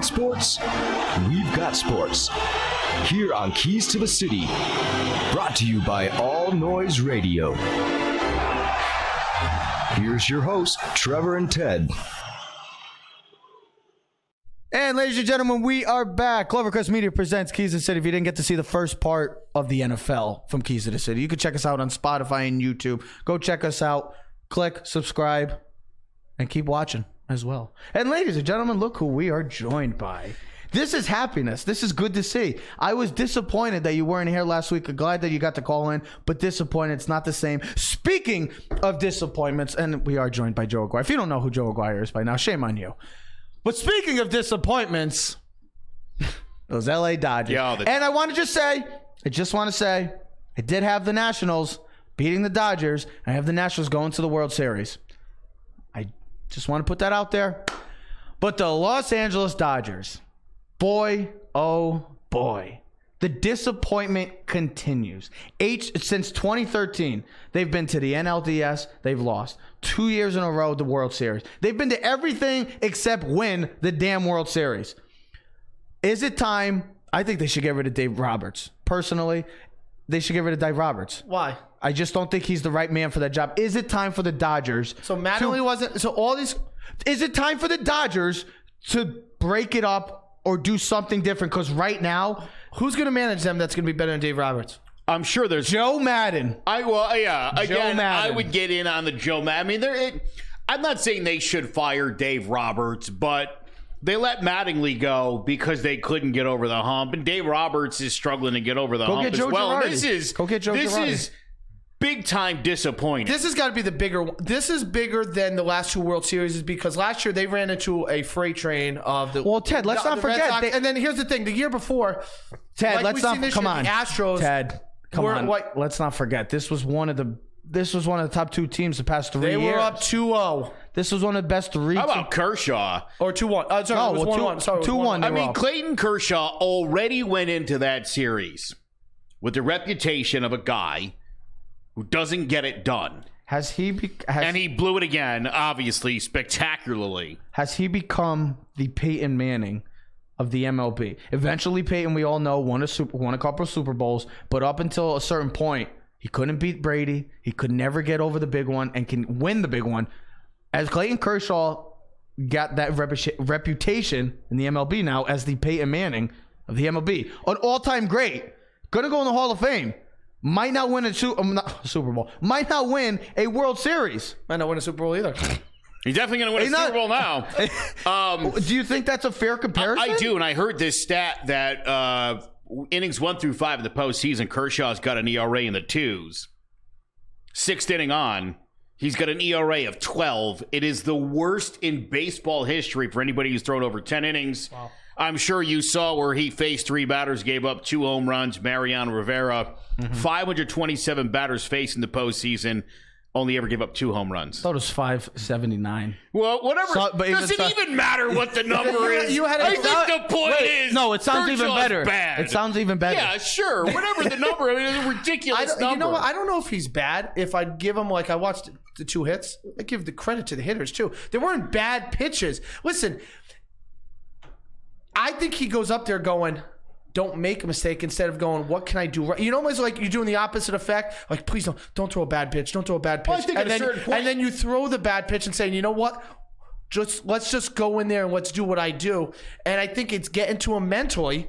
Sports, we've got sports. Here on Keys to the City, brought to you by All Noise Radio. Here's your hosts, Trevor and Ted. And ladies and gentlemen, we are back. Clovercrest Media presents Keys to the City. If you didn't get to see the first part of the NFL from Keys to the City, you can check us out on Spotify and YouTube. Go check us out. Click, subscribe, and keep watching as well. And ladies and gentlemen, look who we are joined by. This is happiness. This is good to see. I was disappointed that you weren't here last week. I'm glad that you got to call in, but disappointed. It's not the same. Speaking of disappointments, and we are joined by Joe Aguiar. If you don't know who Joe Aguiar is by now, shame on you. But speaking of disappointments, those LA Dodgers. And I want to just say, I did have the Nationals beating the Dodgers. I have the Nationals going to the World Series. Just want to put that out there. But the Los Angeles Dodgers, boy, oh boy, the disappointment continues. Since 2013, they've been to the NLCS. They've lost 2 years in a row the World Series. They've been to everything except win the damn World Series. Is it time? I think they should get rid of Dave Roberts. Personally, they should get rid of Dave Roberts. Why? I just don't think he's the right man for that job. Is it time for the Dodgers? So Mattingly wasn't. So all these. Is it time for the Dodgers to break it up or do something different? Because right now, who's going to manage them that's going to be better than Dave Roberts? I'm sure there's Joe Madden. I would get in on the Joe Madden. I mean, I'm not saying they should fire Dave Roberts, but they let Mattingly go because they couldn't get over the hump, and Dave Roberts is struggling to get over the hump as well. And this is big time disappointing. This has got to be the bigger one. This is bigger than the last two World Series because last year they ran into a freight train of the. Well, Ted, let's not forget. And then here's the thing: the year before, Ted, let's not come on. The Astros, Ted, come on. Let's not forget. This was one of the top two teams the past 3 years. They were up 2-0. This was one of the best three. How about Kershaw? Or 2-1. Sorry, it was 1-1. Sorry, 2-1. I mean, Clayton Kershaw already went into that series with the reputation of a guy who doesn't get it done. And he blew it again, obviously, spectacularly. Has he become the Peyton Manning of the MLB? Eventually, Peyton, we all know, won a couple of Super Bowls, but up until a certain point, he couldn't beat Brady. He could never get over the big one and can win the big one. As Clayton Kershaw got that reputation in the MLB now as the Peyton Manning of the MLB, an all-time great, going to go in the Hall of Fame. Might not win a Super Bowl. Might not win a World Series. Might not win a Super Bowl either. He's definitely going to win a Super Bowl now. Do you think that's a fair comparison? I do, and I heard this stat that innings 1 through 5 of the postseason, Kershaw's got an ERA in the 2s. Sixth inning on, he's got an ERA of 12. It is the worst in baseball history for anybody who's thrown over 10 innings. Wow. I'm sure you saw where he faced 3 batters, gave up 2 home runs, Mariano Rivera. 527 batters faced in the postseason, only ever gave up 2 home runs. I thought it was 579. Well, whatever. Does it even matter what the number is? I think the point is. No, it sounds even better. Bad. It sounds even better. Yeah, sure. Whatever the number. I mean, it's a ridiculous number. You know what? I don't know if he's bad. If I'd give him, I watched the 2 hits, I give the credit to the hitters, too. They weren't bad pitches. Listen, I think he goes up there going, don't make a mistake, instead of going, what can I do right? You know, it's like you're doing the opposite effect. Like, please don't throw a bad pitch. Don't throw a bad pitch. Well, I think and then you throw the bad pitch and say, you know what? Let's just go in there and let's do what I do. And I think it's getting to him mentally.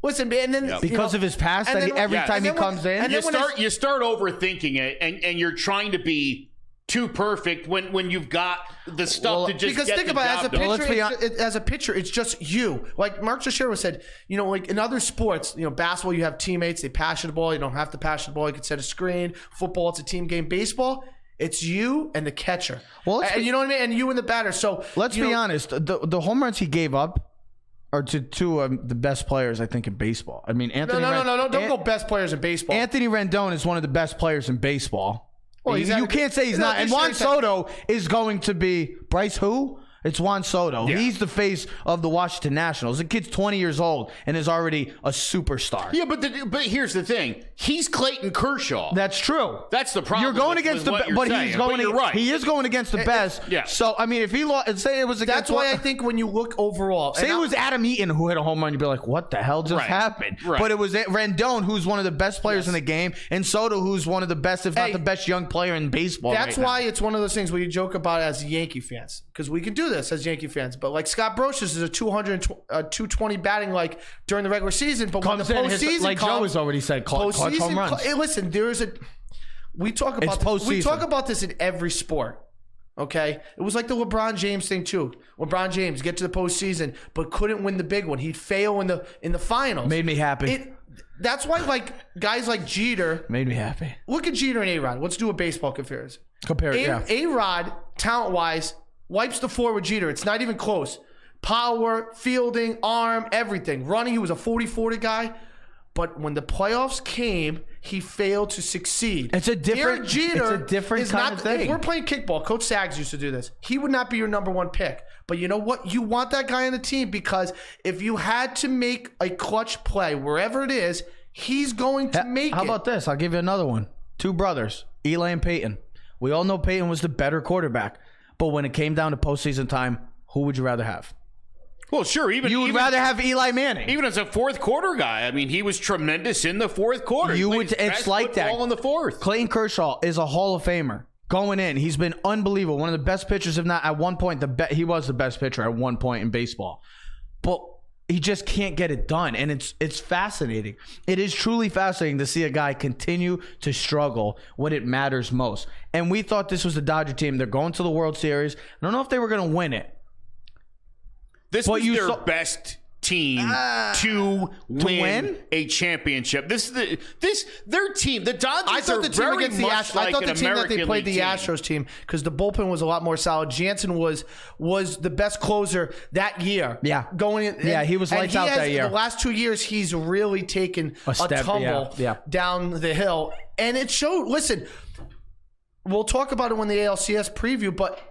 Listen, and then because of his past, every time he comes in, you start overthinking it, and you're trying to be too perfect when you've got the stuff to just get the job done. As a pitcher, it's just you. Like Mark Teixeira said, like in other sports, basketball, you have teammates, they pass you the ball, you don't have to pass the ball, you can set a screen. Football, it's a team game. Baseball, it's you and the catcher. Well, and you know what I mean? And you and the batter. So let's be honest, the home runs he gave up are to two of the best players, I think, in baseball. I mean, Anthony. No. Don't go best players in baseball. Anthony Rendon is one of the best players in baseball. Well, you can't say he's not. And Juan Soto is going to be Bryce who? It's Juan Soto. Yeah. He's the face of the Washington Nationals. The kid's 20 years old and is already a superstar. Yeah, but here's the thing. He's Clayton Kershaw. That's true. That's the problem. You're going against the best, but he's going. You're right. He is going against the best. Yeah. So I mean, if he lost, say it was against. That's why I think when you look overall, say it was Adam Eaton who hit a home run, you'd be like, "What the hell just happened?" Right. But it was Rendon, who's one of the best players in the game, and Soto, who's one of the best, if not the best, young player in baseball. That's why it's one of those things where you joke about it as Yankee fans, because we can do this as Yankee fans. But like Scott Brosius is a 220 batting like during the regular season, but when the postseason like comes, Joe has already said, clutch home runs. Hey, listen, we talk about this. We talk about this in every sport. Okay, it was like the LeBron James thing too. LeBron James get to the postseason, but couldn't win the big one. He'd fail in the finals. Made me happy. That's why like guys like Jeter made me happy. Look at Jeter and A-Rod. Let's do a baseball comparison. A-Rod, talent-wise, wipes the floor with Jeter. It's not even close. Power, fielding, arm, everything. Running, he was a 40-40 guy. But when the playoffs came, he failed to succeed. It's a different kind of thing. If we're playing kickball, Coach Sags used to do this. He would not be your number one pick. But you know what? You want that guy on the team because if you had to make a clutch play, wherever it is, he's going to make it. How about this? I'll give you another one. Two brothers, Eli and Peyton. We all know Peyton was the better quarterback. But when it came down to postseason time, who would you rather have? Well, sure. You would rather have Eli Manning, even as a fourth quarter guy. I mean, he was tremendous in the fourth quarter. It's like that. In the fourth. Clayton Kershaw is a Hall of Famer going in. He's been unbelievable. One of the best pitchers, if not at one point, he was the best pitcher at one point in baseball. But he just can't get it done, and it's fascinating. It is truly fascinating to see a guy continue to struggle when it matters most. And we thought this was the Dodger team. They're going to the World Series. I don't know if they were going to win it. This was their best team to win a championship. Their team, the Dodgers. I thought the team against the Astros. I thought the team that they played the Astros team because the bullpen was a lot more solid. Jansen was the best closer that year. Yeah, going in. Yeah, he was lights out that year. The last 2 years, he's really taken a tumble down the hill, and it showed. Listen, we'll talk about it when the ALCS preview, but.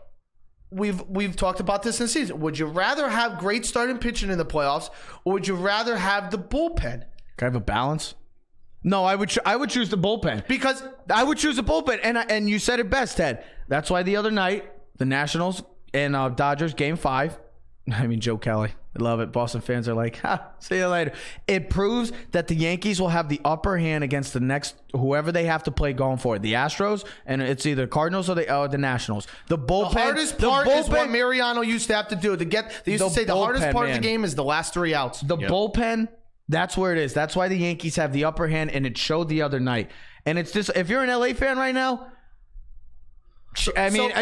We've talked about this in the season. Would you rather have great starting pitching in the playoffs, or would you rather have the bullpen? Can I have a balance? No, I would choose the bullpen because I would choose the bullpen, and you said it best, Ted. That's why the other night the Nationals and Dodgers game 5. I mean, Joe Kelly. I love it. Boston fans are like, see you later. It proves that the Yankees will have the upper hand against the next, whoever they have to play going forward. The Astros, and it's either Cardinals or the Nationals. The bullpen. The hardest part is what Mariano used to have to do. They used to say the hardest part of the game is the last 3 outs. The bullpen, that's where it is. That's why the Yankees have the upper hand, and it showed the other night. And it's just, if you're an LA fan right now,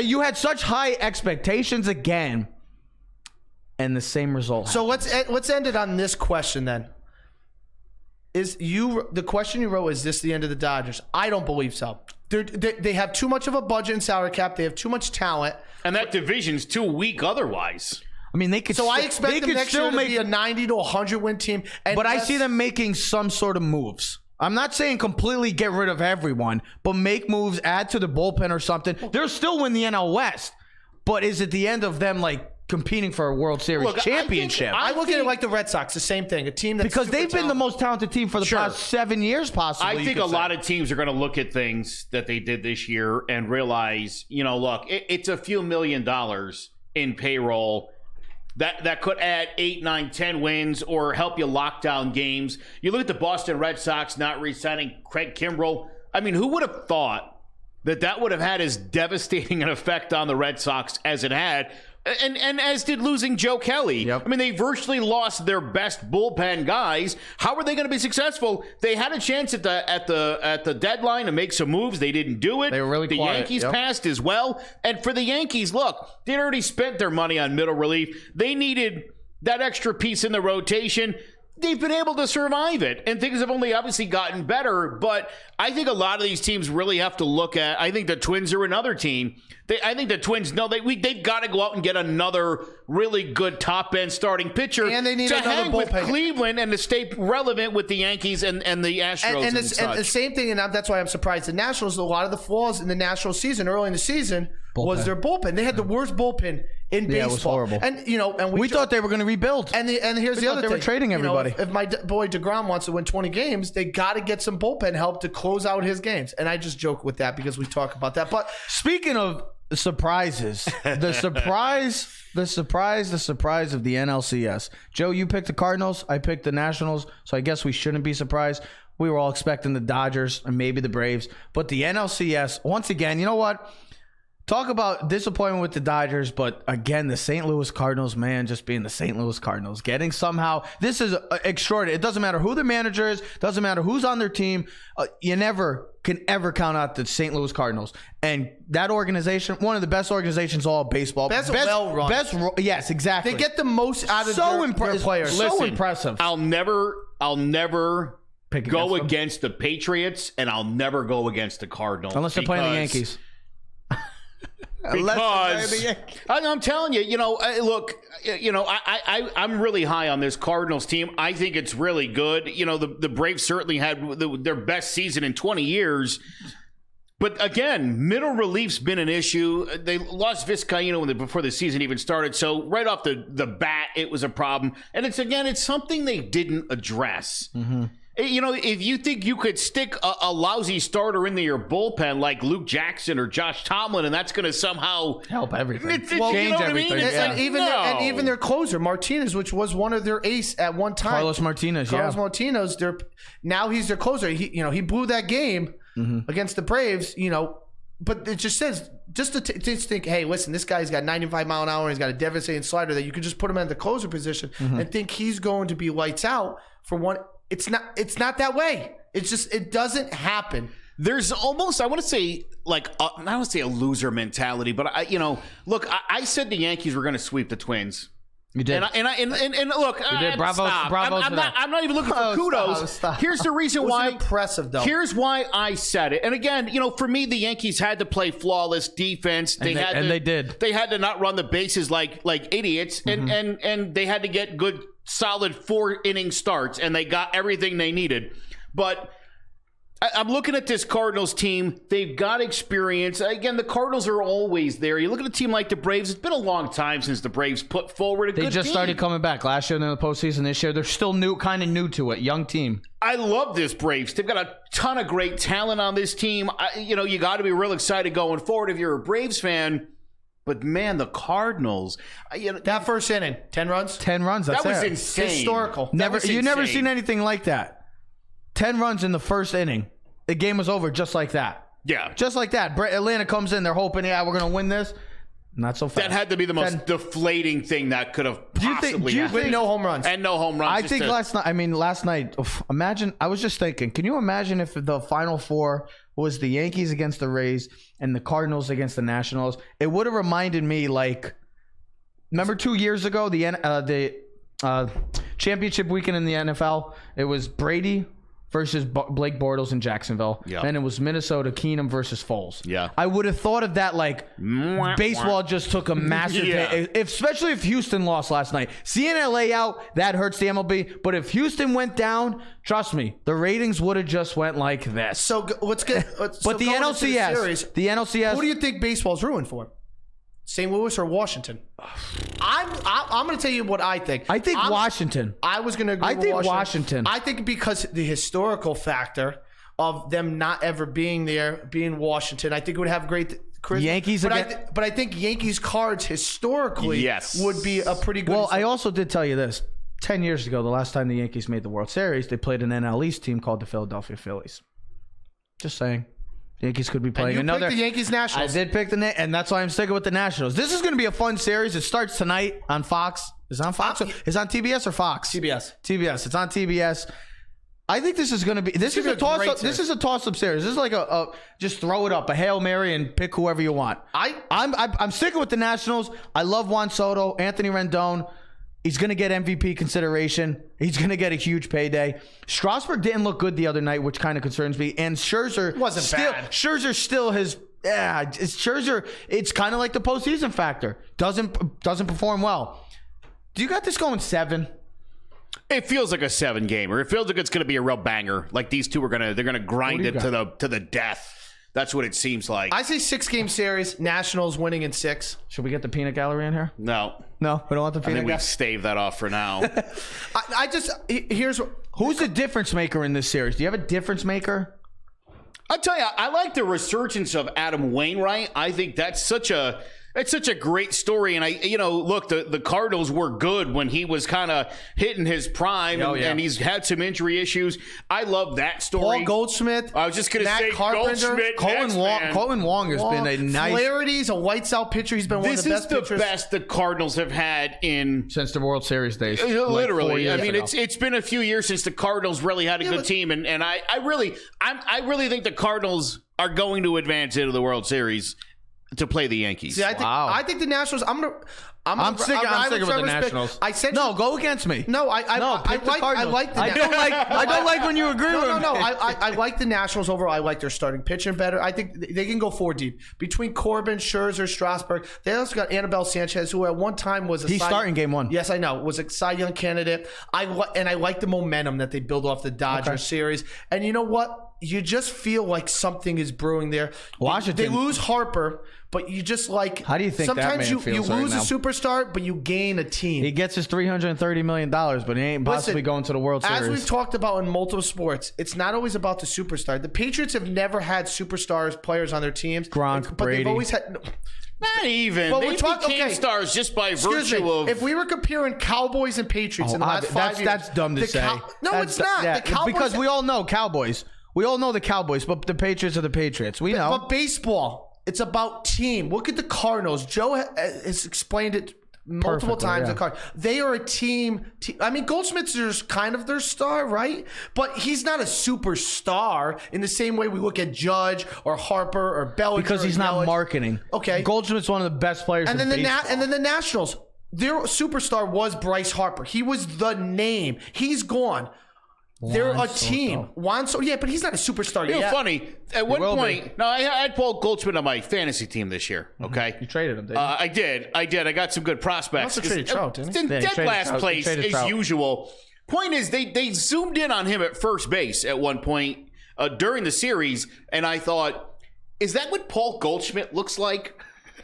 you had such high expectations again. And the same result. So let's end it on this question then. The question you wrote, is this the end of the Dodgers? I don't believe so. They have too much of a budget and salary cap. They have too much talent, and that division's too weak otherwise. I mean, they could. So I expect them next year to be a 90 to 100 win team. But I see them making some sort of moves. I'm not saying completely get rid of everyone, but make moves, add to the bullpen or something. They'll still win the NL West. But is it the end of them competing for a World Series championship? I look at it like the Red Sox, the same thing. A team that's because they've been the most talented team for the past 7 years, possibly. I think a lot of teams are going to look at things that they did this year and realize, look, it's a few $1 million in payroll that could add 8, 9, 10 wins or help you lock down games. You look at the Boston Red Sox not re-signing Craig Kimbrell. I mean, who would have thought that would have had as devastating an effect on the Red Sox as it had? And as did losing Joe Kelly. Yep. I mean, they virtually lost their best bullpen guys. How are they going to be successful? They had a chance at the deadline to make some moves. They didn't do it. They were really the quiet. Yankees passed as well. And for the Yankees, look, they'd already spent their money on middle relief. They needed that extra piece in the rotation. they've been able to survive it, and things have only obviously gotten better. But I think a lot of these teams really have to look at. I think the Twins are another team. I think the Twins know they've got to go out and get another really good top end starting pitcher, And they need to another hang with bullpen. Cleveland and to stay relevant with the Yankees and the Astros And such. the same thing, and that's why I'm surprised. The Nationals, a lot of the flaws in the National season, early in the season, was their bullpen. They had the worst bullpen in baseball. Yeah, it was horrible. And and We thought they were going to rebuild. And here's the thought other they thing. were trading everybody. If my boy DeGrom wants to win 20 games, they got to get some bullpen help to close out his games. And I just joke with that because we talk about that. But Speaking of surprises, the surprise of the NLCS. Joe, you picked the Cardinals. I picked the Nationals. So I guess we shouldn't be surprised. We were all expecting the Dodgers and maybe the Braves. But the NLCS, once again, you know what? Talk about disappointment with the Dodgers, but again, the St. Louis Cardinals, man, just being the St. Louis Cardinals, getting somehow, this is extraordinary. It doesn't matter who the manager is, doesn't matter who's on their team. You never can ever count out the St. Louis Cardinals. And that organization, one of the best organizations all of baseball. Best well-run. Yes, exactly. they get the most out of their players. So Listen, impressive. I'll never Pick go against them. against the Patriots, and I'll never go against the Cardinals. Unless they're playing the Yankees. Because I'm telling you, look, I'm really high on this Cardinals team. I think it's really good. The Braves certainly had their best season in 20 years. But again, middle relief's been an issue. They lost Vizcaíno before the season even started. So right off the bat, it was a problem. And it's something they didn't address. Mm-hmm. If you think you could stick a lousy starter into your bullpen like Luke Jackson or Josh Tomlin, and that's going to somehow help everything. Change everything. And even their closer Martinez, which was one of their ace at one time, Carlos Martinez, now he's their closer. He blew that game against the Braves. But it just says just to think, hey, listen, this guy's got 95 mile an hour. He's got a devastating slider that you could just put him in the closer position and think he's going to be lights out for one. It's not that way. It's just it doesn't happen. There's almost, I want to say, I don't want to say a loser mentality, but I said the Yankees were going to sweep the Twins. You did. And look, you did. Bravo, stop. bravo I'm not even looking for kudos. Stop. Here's the reason why. Impressive though. Here's why I said it. And again, for me, the Yankees had to play flawless defense. They did. They had to not run the bases like idiots, and they had to get good, solid 4-inning starts, and they got everything they needed. But I'm looking at this Cardinals team. They've got experience. Again, the Cardinals are always there. You look at a team like the Braves. It's been a long time since the Braves put forward a good team. They just started coming back last year in the postseason. This year, they're still kind of new to it. Young team. I love this Braves. They've got a ton of great talent on this team. You got to be real excited going forward if you're a Braves fan. But, man, the Cardinals. That first inning, 10 runs? 10 runs. That's that was it. insane. Historical. You never seen anything like that. 10 runs in the first inning. The game was over just like that. Yeah. Just like that. Atlanta comes in. They're hoping, we're going to win this. Not so fast. That had to be the most deflating thing that could have possibly happened. With no home runs. And no home runs. I think last night, imagine, I was just thinking, can you imagine if the Final Four was the Yankees against the Rays and the Cardinals against the Nationals? It would have reminded me, remember 2 years ago, the championship weekend in the NFL? It was Brady versus Blake Bortles in Jacksonville. Yeah. And it was Minnesota, Keenum versus Foles. Yeah. I would have thought of that baseball just took a massive hit, especially if Houston lost last night. Seeing LA out, that hurts the MLB. But if Houston went down, trust me, the ratings would have just went like this. So let's get. But the NLCS, who do you think baseball's ruined for? St. Louis or Washington? I'm going to tell you what I think. I think Washington. I was going to agree with Washington. I think because the historical factor of them not ever being there, being Washington, I think it would have great charisma. Yankees but I think Yankees cards historically would be a pretty good. Well, I also did tell you this. 10 years ago, the last time the Yankees made the World Series, they played an NL East team called the Philadelphia Phillies. Just saying. The Yankees could be playing another. Picked the Yankees Nationals. I did pick and that's why I'm sticking with the Nationals. This is going to be a fun series. It starts tonight on Fox. Is it on Fox? Is it on TBS or Fox? TBS. It's on TBS. I think this is going to be. This is a toss up. This is a toss up series. This is like a just throw it up, a Hail Mary, and pick whoever you want. I'm sticking with the Nationals. I love Juan Soto, Anthony Rendon. He's going to get MVP consideration. He's going to get a huge payday. Strasburg didn't look good the other night, which kind of concerns me. And Scherzer Scherzer still has. Yeah, Scherzer. It's kind of like the postseason factor. Doesn't perform well. Do you got this going 7? It feels like a 7-gamer. It feels like it's going to be a real banger. Like they're going to grind it to the death. That's what it seems like. I say 6-game series. Nationals winning in 6. Should we get the peanut gallery in here? No, we don't want the I peanut think gallery. we stave that off for now. Who's the difference maker in this series? Do you have a difference maker? I'll tell you, I like the resurgence of Adam Wainwright. I think that's such a great story. And look, the Cardinals were good when he was kind of hitting his prime, and he's had some injury issues. I love that story. Paul Goldschmidt. I was just going to say Carpenter, Goldschmidt. Colin Wong has been a nice. Flaherty's a Whites Out pitcher. He's been one of the best pitchers. This is the best the Cardinals have had since the World Series days. Literally, like 4 years ago. it's been a few years since the Cardinals really had a good team, and I really think the Cardinals are going to advance into the World Series to play the Yankees. See, I think the Nationals. I'm sticking with the Nationals. No, go against me. No, I like the Nationals. I don't like when you agree with me. No. I like the Nationals overall. I like their starting pitching better. I think they can go 4 deep between Corbin, Scherzer, Strasburg. They also got Anibal Sanchez, who at one time was he's starting game 1. Yes, I know, was a Cy Young candidate. I like the momentum that they build off the Dodgers series. And you know what? You just feel like something is brewing there. Washington. They lose Harper, but you just like. How do you think sometimes that man feels you lose right now? a superstar, but you gain a team. He gets his $330 million, but he ain't possibly going to the World Series. As we've talked about in multiple sports, it's not always about the superstar. The Patriots have never had superstars players on their teams. Gronk, but Brady. they've always had. Not even. Well, they became stars just by virtue of. If we were comparing Cowboys and Patriots in the last 5 years, that's dumb to say. It's not. Yeah, the Cowboys, because we all know Cowboys. We all know the Cowboys, but the Patriots are the Patriots. We know. But baseball, it's about team. Look at the Cardinals. Joe has explained it multiple times. Yeah. They are a team. I mean, Goldschmidt's just kind of their star, right? But he's not a superstar in the same way we look at Judge or Harper or Bellinger. Because he's not marketing. Okay. Goldschmidt's one of the best players in baseball. And then the Nationals, their superstar was Bryce Harper. He was the name. He's gone. They're a team. Juan Soto, yeah, but he's not a superstar yet. Funny. At one point, I had Paul Goldschmidt on my fantasy team this year. Okay, you traded him, didn't you? I did. I got some good prospects. Also traded Trout, didn't he? Dead last place as usual. Point is, they zoomed in on him at first base at one point during the series, and I thought, is that what Paul Goldschmidt looks like?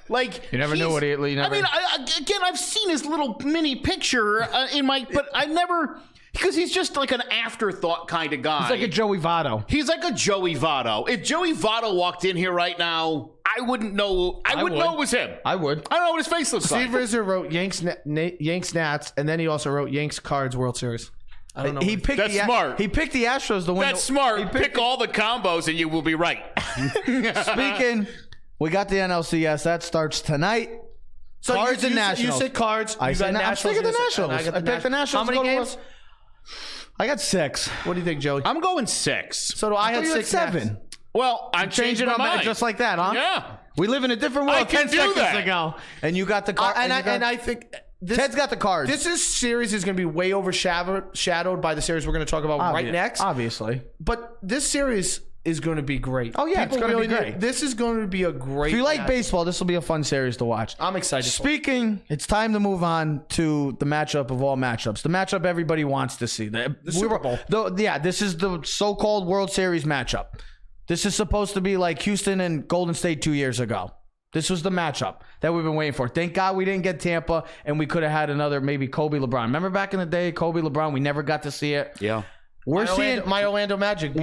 Like you never knew what he. I mean, again, I've seen his little mini picture but I never. Because he's just like an afterthought kind of guy. He's like a Joey Votto. He's like a Joey Votto. If Joey Votto walked in here right now, I wouldn't know. I wouldn't know it was him. I would. I don't know what his face looks like. Steve Rizzo wrote Yanks Nats, and then he also wrote Yanks Cards World Series. I don't know. That's smart. He picked the Astros to win. That's smart. Pick all the combos, and you will be right. Speaking, we got the NLCS. That starts tonight. So Cards and Nationals. You said Cards. I said Nationals. I picked the Nationals. How many games? I got 6. What do you think, Joey? I'm going 6. So do I have 6, 7. Well, I'm changing my mind. Just like that, huh? Yeah. We live in a different world. I can 10 do seconds that. ago. And you got the card. And I think Ted's got the cards. This series is going to be way overshadowed by the series we're going to talk about right next. Obviously. But this series is going to be great. Oh, yeah, it's going to be great. This is going to be a great. If you like baseball, this will be a fun series to watch. I'm excited. Speaking, it's time to move on to the matchup of all matchups. The matchup everybody wants to see. The Super Bowl. This is the so-called World Series matchup. This is supposed to be like Houston and Golden State 2 years ago. This was the matchup that we've been waiting for. Thank God we didn't get Tampa, and we could have had another maybe Kobe LeBron. Remember back in the day, Kobe LeBron? We never got to see it. Yeah. My Orlando Magic.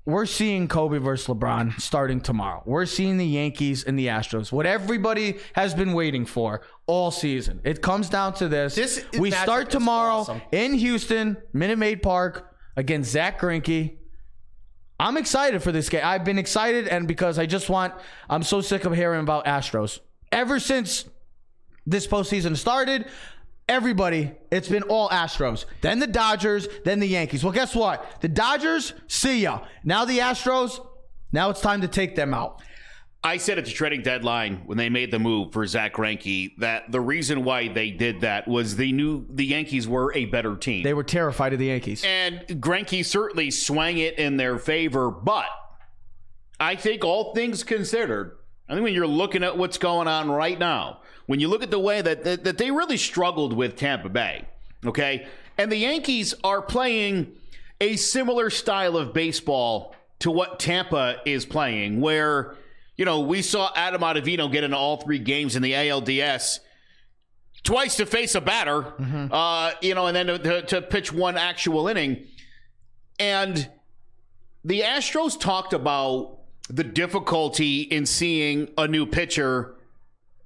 We're seeing Kobe versus LeBron starting tomorrow. We're seeing the Yankees and the Astros. What everybody has been waiting for all season. It comes down to this. We start tomorrow in Houston, Minute Maid Park, against Zach Greinke. I'm excited for this game. I've been excited, and because I'm so sick of hearing about Astros. Ever since this postseason started, it's been all Astros. Then the Dodgers, then the Yankees. Well, guess what? The Dodgers, see ya. Now the Astros, now it's time to take them out. I said at the trading deadline when they made the move for Zach Greinke that the reason why they did that was they knew the Yankees were a better team. They were terrified of the Yankees. And Greinke certainly swung it in their favor, but I think all things considered, I think when you're looking at what's going on right now, when you look at the way that they really struggled with Tampa Bay, okay, and the Yankees are playing a similar style of baseball to what Tampa is playing, where we saw Adam Ottavino get into all 3 games in the ALDS twice to face a batter, and then to pitch 1 actual inning. And the Astros talked about the difficulty in seeing a new pitcher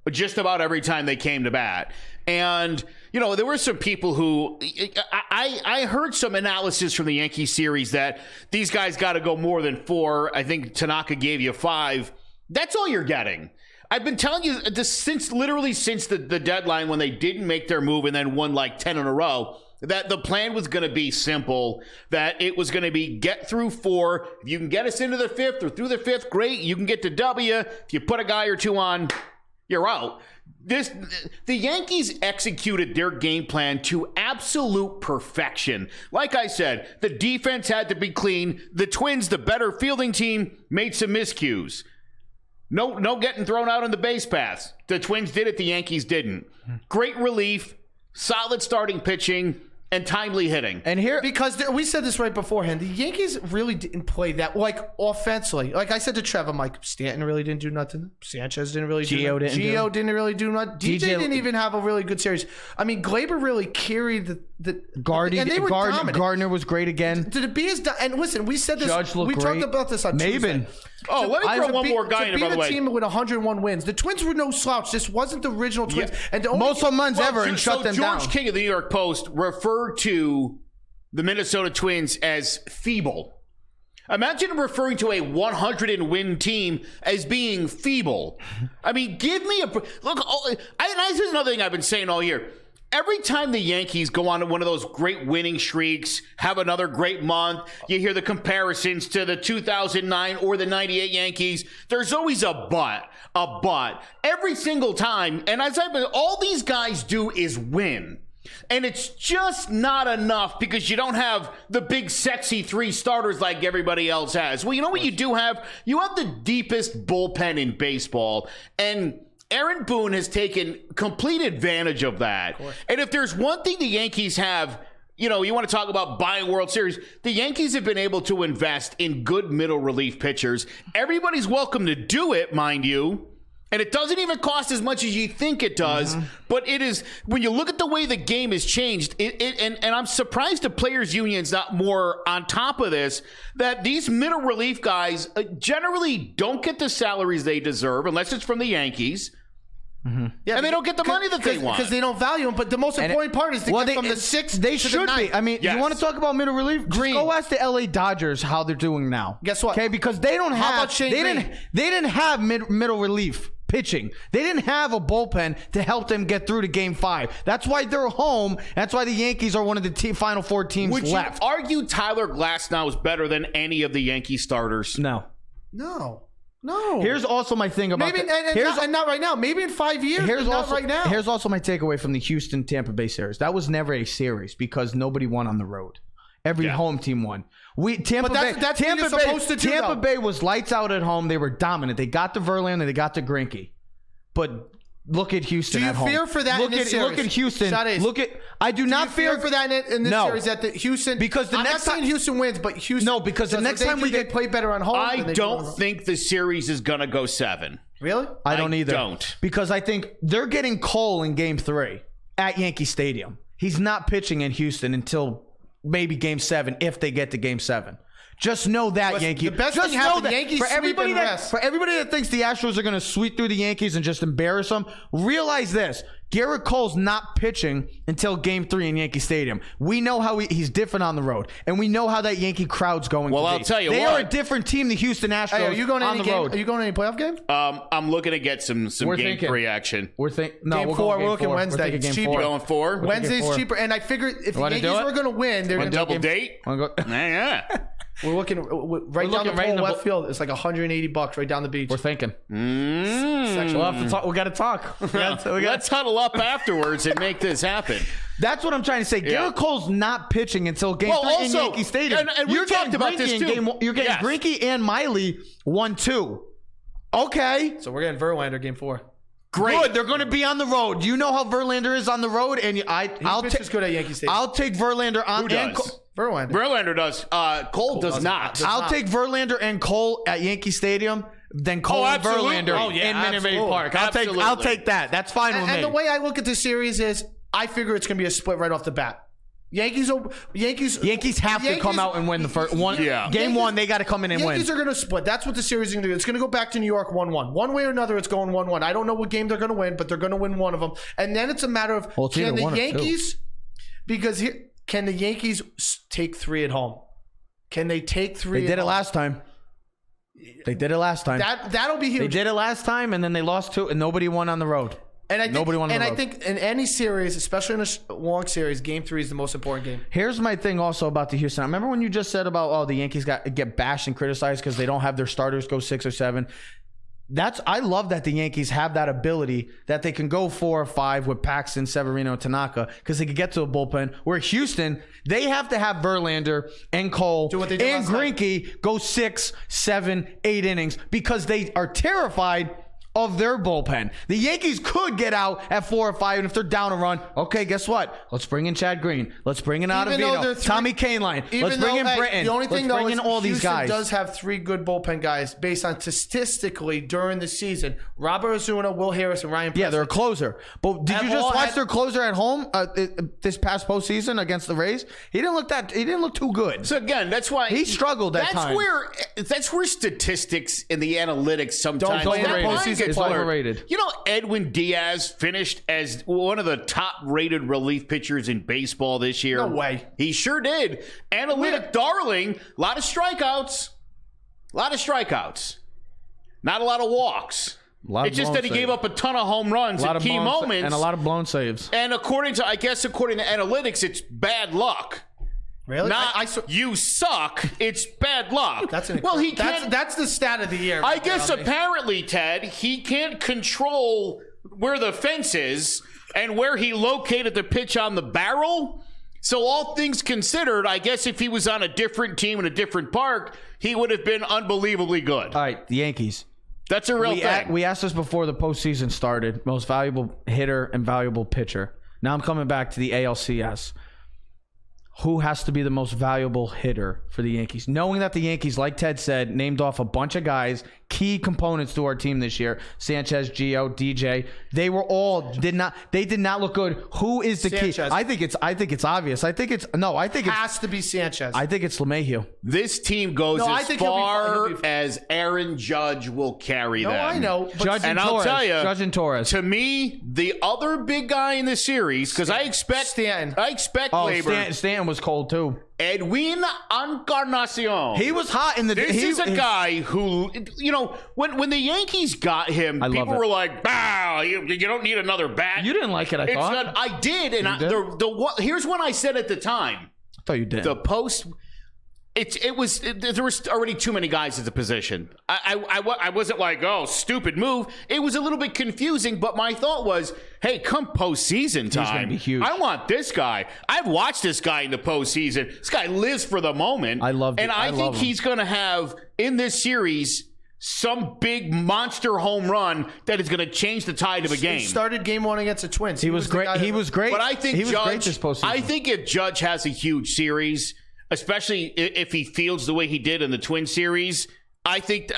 just about every time they came to bat. And, there were some people who I heard some analysis from the Yankee series that these guys got to go more than 4. I think Tanaka gave you 5. That's all you're getting. I've been telling you this since the deadline when they didn't make their move and then won like 10 in a row, that the plan was going to be simple, that it was going to be get through 4. If you can get us into the 5th or through the 5th, great. You can get to W. If you put a guy or 2 on, you're out. The Yankees executed their game plan to absolute perfection. Like I said, the defense had to be clean. The Twins, the better fielding team, made some miscues. No getting thrown out on the base paths. The Twins did it, the Yankees didn't. Great relief, solid starting pitching, and timely hitting. And here, because we said this right beforehand, the Yankees really didn't play that, offensively. Like I said to Trevor, Mike Stanton really didn't do nothing. Sanchez didn't really do nothing. Gio didn't really do nothing. DJ didn't even have a really good series. I mean, Glaber really carried the and they were dominant. Gardner was great again. To be as and listen, we said this. Judge looked great. Talked about this on Tuesday. Oh, let me throw one more guy in, by the way. To beat a team with 101 wins. The Twins were no slouch. This wasn't the original Twins. Yeah. And the only most home runs ever and shut them down. George King of the New York Post referred to the Minnesota Twins as feeble. Imagine referring to a 100-win team as being feeble. I mean, give me a look. This is another thing I've been saying all year. Every time the Yankees go on one of those great winning streaks, have another great month, you hear the comparisons to the 2009 or the 98 Yankees. There's always a but. Every single time. And as I've been, all these guys do is win. And it's just not enough because you don't have the big, sexy 3 starters like everybody else has. Well, you know what you do have? You have the deepest bullpen in baseball. And Aaron Boone has taken complete advantage of that. And if there's one thing the Yankees have, you want to talk about buying World Series, the Yankees have been able to invest in good middle relief pitchers. Everybody's welcome to do it, mind you. And it doesn't even cost as much as you think it does. But it is, when you look at the way the game has changed, and I'm surprised the Players Union's not more on top of this, that these middle relief guys generally don't get the salaries they deserve unless it's from the Yankees. Yeah, and they don't get the money that they want because they don't value them. But the most important part is to get from the 6th. They to should the 9th. be. I mean, yes. You want to talk about middle relief? Green. Just go ask the LA Dodgers how they're doing now. Guess what? Okay, because they don't have. How about Shane Green? They didn't have middle relief pitching. They didn't have a bullpen to help them get through to Game 5. That's why they're home. That's why the Yankees are one of the final 4 teams left. Would left. you argue Tyler Glasnow is better than any of the Yankee starters? No. Here's also my thing about maybe and not right now. Maybe in 5 years. Not right now. Here's also my takeaway from the Houston Tampa Bay series. That was never a series because nobody won on the road. Every home team won. Tampa Bay was lights out at home. They were dominant. They got to Verlander and they got to Greinke. But look at Houston at home. Do you fear for that in this series? Look at Houston. I do not fear for that in this series that the Houston. Because I'm not saying Houston wins, but Houston. No, because the next time they play better on home. I don't think the series is going to go 7. Really? I don't either. Don't. Because I think they're getting Cole in Game 3 at Yankee Stadium. He's not pitching in Houston until maybe Game 7 if they get to Game 7. Just know that, Yankee. The best thing happened, Yankees for everybody that thinks the Astros are going to sweep through the Yankees and just embarrass them, realize this. Garrett Cole's not pitching until Game 3 in Yankee Stadium. We know how he's different on the road, and we know how that Yankee crowd's going to be. I'll tell you they are a different team, the Houston Astros, are you going on the road. Are you going to any playoff game? I'm looking to get some Game 3 action. Game 4. We're looking Wednesday. It's cheaper. Going 4? Wednesday's cheaper, and I figured if the Yankees were going to win, they're going to double date. Go? Yeah. We're looking right down the right in the left field. It's like $180 right down the beach. We're thinking. Sexual. We'll have to talk. We got to talk. Let's huddle up afterwards and make this happen. That's what I'm trying to say. Garrett Cole's not pitching until Game 3 in Yankee Stadium. And we talked about this too. You're getting Greinke and Miley 1-2. Okay. So we're getting Verlander Game 4. Great. Good. They're going to be on the road. You know how Verlander is on the road, and I'll take good at Yankee Stadium. I'll take Verlander on. Who does? Verlander. Verlander does. Cole does not. I'll take Verlander and Cole at Yankee Stadium. Then Cole and absolutely. Verlander in Minute Maid Park. I'll take that. That's fine with me. And the way I look at this series is, I figure it's going to be a split right off the bat. Yankees have to come out and win the first one. Yeah. Game 1, they got to come in and win. Yankees are going to split. That's what the series is going to do. It's going to go back to New York 1-1. One way or another, it's going 1-1. I don't know what game they're going to win, but they're going to win one of them. And then it's a matter of, can the Yankees, can the Yankees take 3 at home? Can they take 3 They did it last time. That'll be huge. They did it last time, and then they lost 2, and nobody won on the road. And I think, I think in any series, especially in a long series, Game 3 is the most important game. Here's my thing also about the Houston. I remember when you just said about, the Yankees get bashed and criticized because they don't have their starters go 6 or 7. I love that the Yankees have that ability that they can go 4 or 5 with Paxton, Severino, and Tanaka because they can get to a bullpen. Where Houston, they have to have Verlander and Cole and Greinke go 6, 7, 8 innings because they are terrified of their bullpen. The Yankees could get out at 4 or 5, and if they're down a run, okay, guess what? Let's bring in Chad Green. Let's bring in Ottavino, Tommy Kahnle. Let's bring in Britton. The only thing though is all these guys. Houston does have 3 good bullpen guys based on statistically during the season. Robert Ozuna, Will Harris, and Ryan Presley. Yeah, they're a closer. But did you just watch their closer at home this past postseason against the Rays? He didn't look too good. So again, that's why he struggled at times. That's where statistics and the analytics sometimes It's overrated. You know, Edwin Diaz finished as one of the top-rated relief pitchers in baseball this year. No way. He sure did. Analytic darling. A lot of strikeouts. Not a lot of walks. It's just that he gave up a ton of home runs at key moments. And a lot of blown saves. And according to analytics, it's bad luck. Really? You suck. It's bad luck. That's the stat of the year. I guess apparently, Ted, he can't control where the fence is and where he located the pitch on the barrel. So all things considered, I guess if he was on a different team in a different park, he would have been unbelievably good. All right, the Yankees. That's a real thing. We asked this before the postseason started. Most valuable hitter and valuable pitcher. Now I'm coming back to the ALCS. Who has to be the most valuable hitter for the Yankees? Knowing that the Yankees, like Ted said, named off a bunch of guys, key components to our team this year. Sanchez, Gio, DJ. They did not look good. Who is the key? I think it's obvious. It has to be Sanchez. I think it's LeMahieu. This team goes as far as Aaron Judge will carry them. No, I know. Judge and Torres. I'll tell you, Judge and Torres. To me, the other big guy in the series, because I expect Stanton. Stanton was cold too. Edwin Encarnacion. He was hot in the. This is a guy who, when the Yankees got him, people were like, "Bah, you don't need another bat." You didn't like it, I thought. I did, and here's what I said at the time. I thought you did. The post. There was already too many guys at the position. I wasn't like, oh, stupid move. It was a little bit confusing, but my thought was, hey, come postseason time, he's gonna be huge. I want this guy. I've watched this guy in the postseason. This guy lives for the moment. I think he's going to have in this series some big monster home run that is going to change the tide of a game. He started game 1 against the Twins. He was great. He was great. But I think he was great this postseason. I think if Judge has a huge series, especially if he fields the way he did in the Twin series, I think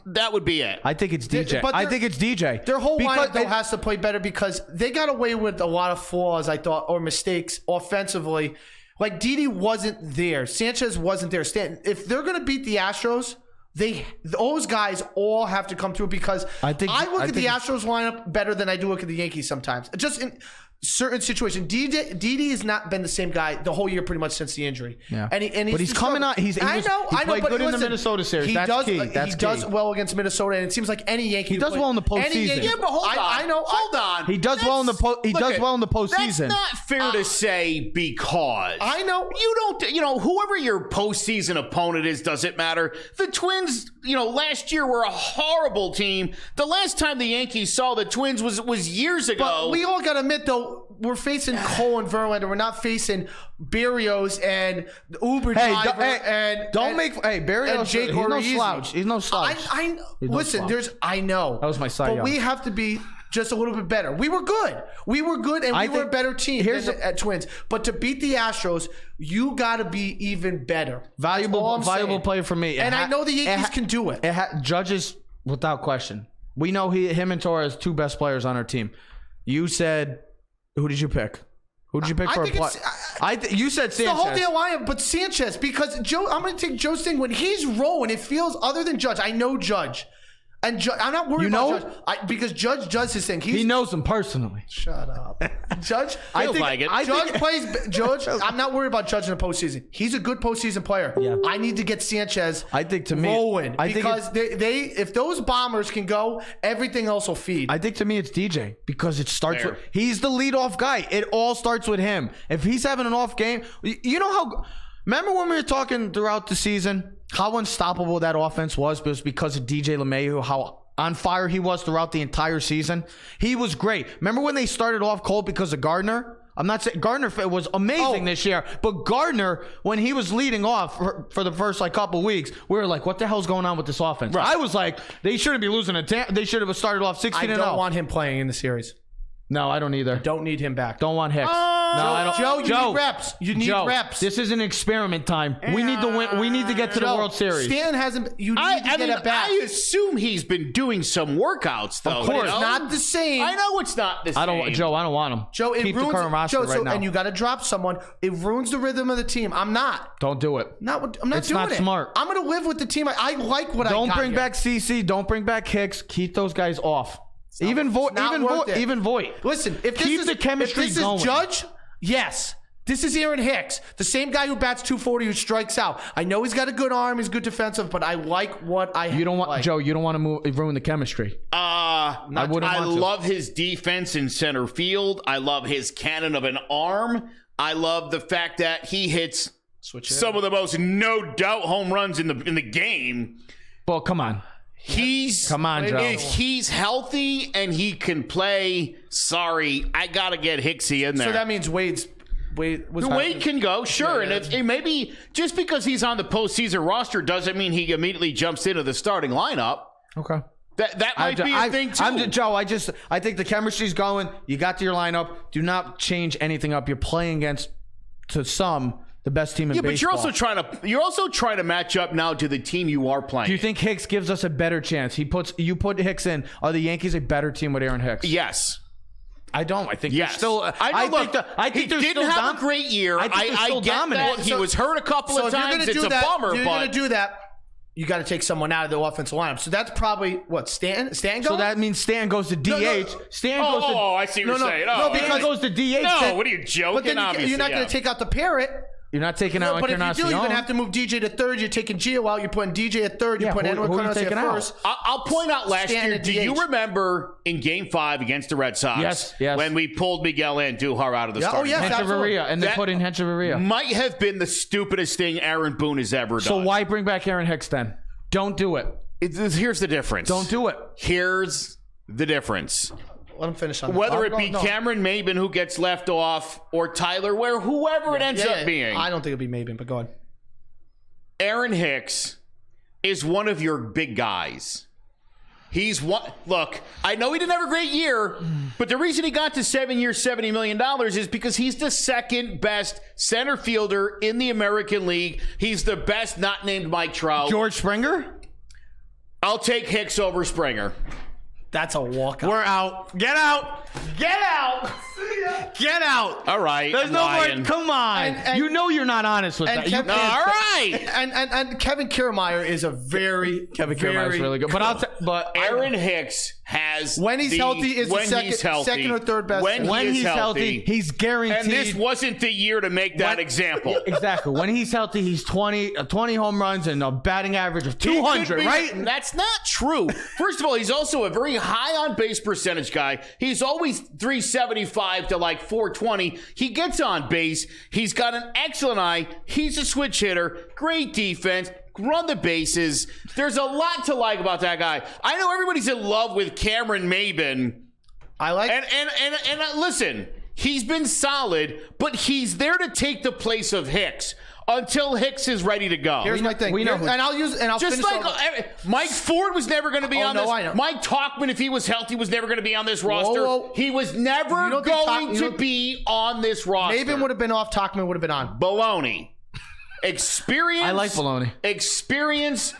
that would be it. I think it's DJ. I think it's DJ. Their whole lineup though has to play better because they got away with a lot of flaws, I thought, or mistakes offensively. Like Didi wasn't there. Sanchez wasn't there. Stanton. If they're going to beat the Astros, those guys all have to come through because I look at the Astros lineup better than I do look at the Yankees sometimes. certain situation. Didi has not been the same guy the whole year pretty much since the injury. Yeah. And but he's coming out. He played but good in the listen, Minnesota series. He That's does, key. He does well against Minnesota, and it seems like any Yankee. He does well in the postseason. Yeah, but hold on. I know. Hold on. He does well in the postseason. That's not fair to say because I know you don't. Whoever your postseason opponent is doesn't matter. The Twins, last year were a horrible team. The last time the Yankees saw the Twins was years ago. But we all got to admit, though, we're facing Cole and Verlander. We're not facing Berrios and the Uber driver Berrios. and Jake he's no Orizzi. slouch. He's no slouch. Listen. I know that was my side. But we have to be just a little bit better. We were good, and we were a better team at Twins. But to beat the Astros, you got to be even better. Valuable player for me. And I know the Yankees can do it. Judges, without question. We know him and Torres, two best players on our team. You said, who did you pick? Who did you pick for a play? You said Sanchez. The whole damn line, but Sanchez, because Joe, I'm going to take Joe's thing. When he's rolling, it feels other than Judge. I know Judge. And I'm not worried about Judge because Judge does his thing. He knows him personally. Shut up, Judge. Judge, I'm not worried about Judge in the postseason. He's a good postseason player. Yeah. I need to get Sanchez. I think to me, rolling because if those bombers can go, everything else will feed. I think to me it's DJ because it starts with he's the leadoff guy. It all starts with him. If he's having an off game, you know how. Remember when we were talking throughout the season how unstoppable that offense was because of DJ LeMahieu, how on fire he was throughout the entire season? He was great. Remember when they started off cold because of Gardner? I'm not saying Gardner was amazing this year, but Gardner, when he was leading off for the first couple of weeks, we were like, what the hell's going on with this offense? Right. I was like, they shouldn't be losing they should have started off 16-0. I don't want him playing in the series. No, I don't either. Don't need him back. Don't want Hicks. I don't. Joe, you need reps. You need reps. This is an experiment time. We need to win. We need to get to the World Series. Stan hasn't. You need to get it back. I assume he's been doing some workouts, though. Of course, it's not the same. I know it's not the same. I don't want him. Joe, keep the current roster right now. And you got to drop someone. It ruins the rhythm of the team. I'm not. Don't do it. I'm not doing it. It's not smart. I'm going to live with the team. I like what I got. Don't bring back CC. Don't bring back Hicks. Keep those guys off. Even Voit. Listen, if this is the chemistry going. Judge, yes. This is Aaron Hicks, the same guy who bats 240 who strikes out. I know he's got a good arm, he's good defensive, but I like what I. You don't want Joe. You don't want to ruin the chemistry. I love his defense in center field. I love his cannon of an arm. I love the fact that he hits some of the most no doubt home runs in the game. Well, come on. Come on, Joe. If he's healthy and he can play, I got to get Hicksy in there. So that means Wade can go, sure. Yeah, and if maybe just because he's on the postseason roster doesn't mean he immediately jumps into the starting lineup. Okay. That might be a thing, too. Joe, I think the chemistry's going. You got to your lineup. Do not change anything up. You're playing against, to some, the best team in baseball. But you're also trying to match up now to the team you are playing. Do you think Hicks gives us a better chance? You put Hicks in. Are the Yankees a better team with Aaron Hicks? Yes. I don't. I think yes. Still. I think he didn't have a great year. I get dominant. That he was hurt a couple of times. It's a bummer. If you're going to do that, you got to take someone out of the offensive lineup. So that's probably what Stan goes. So that means Stan goes to DH. I see what you're saying. Because goes to DH. No, what are you joking? But then you're not going to take out the Parrot. You're not taking out Encarnacion. But if you do, you're going to have to move DJ to third. You're taking Gio out. You're putting DJ at third. You're putting Edwin Encarnacion at first. I'll point out last year, do you remember in Game 5 against the Red Sox yes. when we pulled Miguel Andujar out of the starting lineup? Hechavarria, and they put in Hechavarria. Might have been the stupidest thing Aaron Boone has ever done. So why bring back Aaron Hicks then? Don't do it. Here's the difference. Don't do it. Here's the difference. Let him finish on that. Whether it be Cameron Maben who gets left off or Tyler Ware, whoever it ends up being. I don't think it'll be Maben, but go ahead. Aaron Hicks is one of your big guys. He's one. Look, I know he didn't have a great year, but the reason he got to 7 years, $70 million is because he's the second best center fielder in the American League. He's the best not named Mike Trout. George Springer? I'll take Hicks over Springer. That's a walkout. We're out. Get out. Get out. Get out. All right. There's no more. Come on. And you know you're not honest with that. All right. And Kevin Kiermaier is a very Kevin Kiermaier's really good. But Aaron Hicks has when he's healthy is the second or third best. When When he's healthy, he's guaranteed. and this wasn't the year to make that example. Exactly. When he's healthy, he's 20 home runs and a batting average of 200, right? That's not true. First of all, he's also a very high on base percentage guy. He's always 375 to like 420. He gets on base. He's got an excellent eye. He's a switch hitter. Great defense. Run the bases. There's a lot to like about that guy. I know everybody's in love with Cameron Maybin. I like And listen, he's been solid, but he's there to take the place of Hicks until Hicks is ready to go. Here's my thing. and I'll Just finish like Mike Ford was never going to be on this. I know. Mike Talkman, if he was healthy, was never going to be on this roster. Whoa. He was never going to be on this roster. Maybin would have been off. Talkman would have been on. Baloney. Experience. I like baloney. Experience.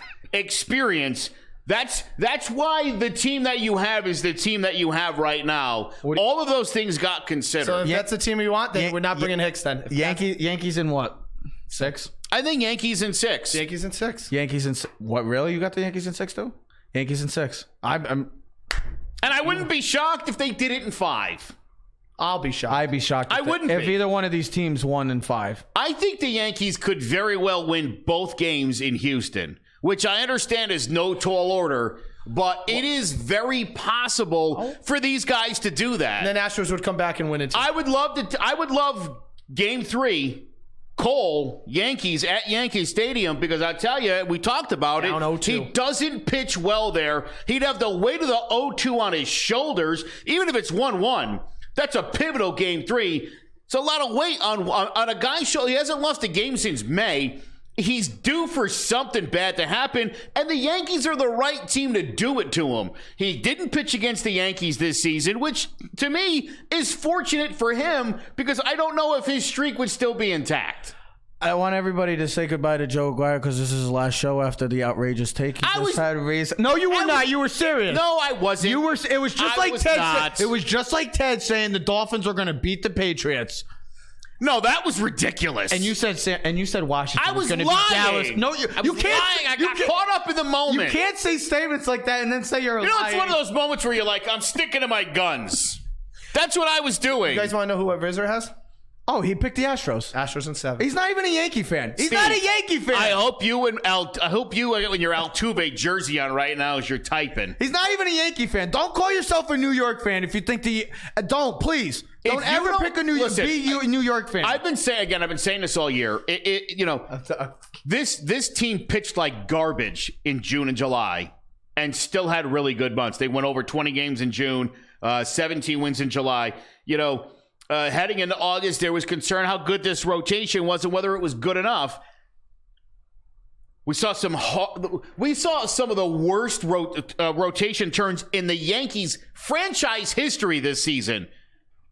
That's why the team that you have is the team that you have right now. All of those things got considered. So if that's the team you want, then we're not bringing Hicks then. Yankees in what? 6? I think Yankees in 6. Yankees in 6. Yankees in what? Really? You got the Yankees in 6 too? Yankees in 6. And I wouldn't be shocked if they did it in 5. I'll be shocked. I'd be shocked. I wouldn't if be. either one of these teams won in 5. I think the Yankees could very well win both games in Houston, which I understand is no tall order, but it is very possible for these guys to do that. And then Astros would come back and win it. I would love Game 3, Cole, Yankees at Yankee Stadium, because I tell you, we talked about Down it. 0-2. He doesn't pitch well there. He'd have the weight of the 0-2 on his shoulders, even if it's 1-1. That's a pivotal Game 3. It's a lot of weight on a guy's shoulder. He hasn't lost a game since May. He's due for something bad to happen, and the Yankees are the right team to do it to him. He didn't pitch against the Yankees this season, which to me is fortunate for him because I don't know if his streak would still be intact. I want everybody to say goodbye to Joe Aguiar because this is his last show after the outrageous take. No, you were not. You were serious. No, I wasn't. You were. It was just like Ted. Not. It was just like Ted saying the Dolphins were going to beat the Patriots. No, that was ridiculous. And you said Washington. I was going to lying. beat Dallas. No, you can't. Lying. I got caught up in the moment. You can't say statements like that and then say you're lying. It's one of those moments where you're like, I'm sticking to my guns. That's what I was doing. You guys want to know who Rizzer has? Oh, he picked the Astros. Astros in 7. He's not even a Yankee fan. He's Steve, not a Yankee fan. I hope you when your Altuve jersey on right now as you're typing. He's not even a Yankee fan. Don't call yourself a New York fan if you think don't, please. Don't ever pick a New York fan. I've been saying this all year. This team pitched like garbage in June and July and still had really good months. They went over 20 games in June, 17 wins in July. Heading into August, there was concern how good this rotation was and whether it was good enough. We saw some of the worst rotation turns in the Yankees franchise history this season.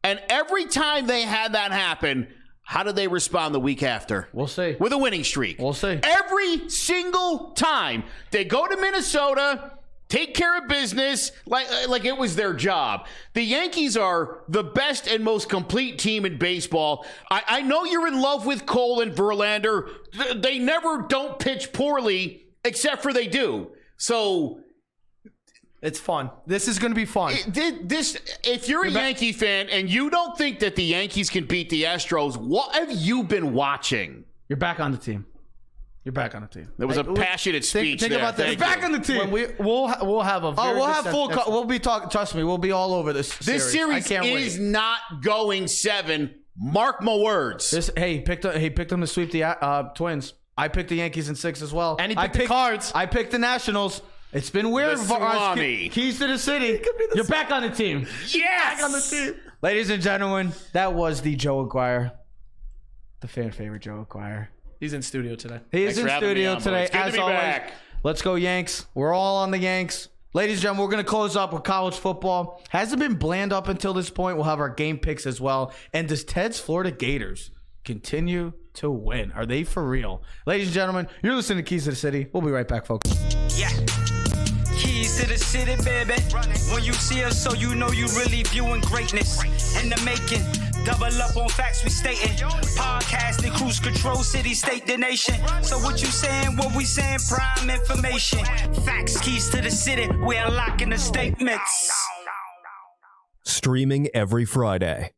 And every time they had that happen, how did they respond the week after? We'll see. With a winning streak. We'll see. Every single time they go to Minnesota, take care of business like it was their job. The Yankees are the best and most complete team in baseball. I know you're in love with Cole and Verlander. They never don't pitch poorly, except for they do. So it's fun. This is going to be fun. If you're a Yankee fan and you don't think that the Yankees can beat the Astros, what have you been watching? You're back on the team. You're back on the team. There was a passionate speech. Think about this. You're back on the team. We'll have a. We'll have full. We'll be talking. Trust me, we'll be all over this. This series is not going 7. Mark my words. He picked them to sweep the Twins. I picked the Yankees in 6 as well. And he picked the Cards. I picked the Nationals. It's been weird. Keys to the city. You're back on the team. Yes. Back on the team. Ladies and gentlemen, that was the Joe Aguiar, the fan favorite Joe Aguiar. He's in studio today. He is in studio today. It's good to be back. Let's go Yanks. We're all on the Yanks. Ladies and gentlemen, we're going to close up with college football. Hasn't been bland up until this point. We'll have our game picks as well. And does Ted's Florida Gators continue to win? Are they for real? Ladies and gentlemen, you're listening to Keys to the City. We'll be right back, folks. Yeah. Keys to the city, baby. When you see us, so you know you really viewing greatness in the making. Double up on facts we stating. Podcasting, cruise control, city, state, the nation. So what you saying, what we saying, prime information. Facts, keys to the city, we're unlocking the statements. Streaming every Friday.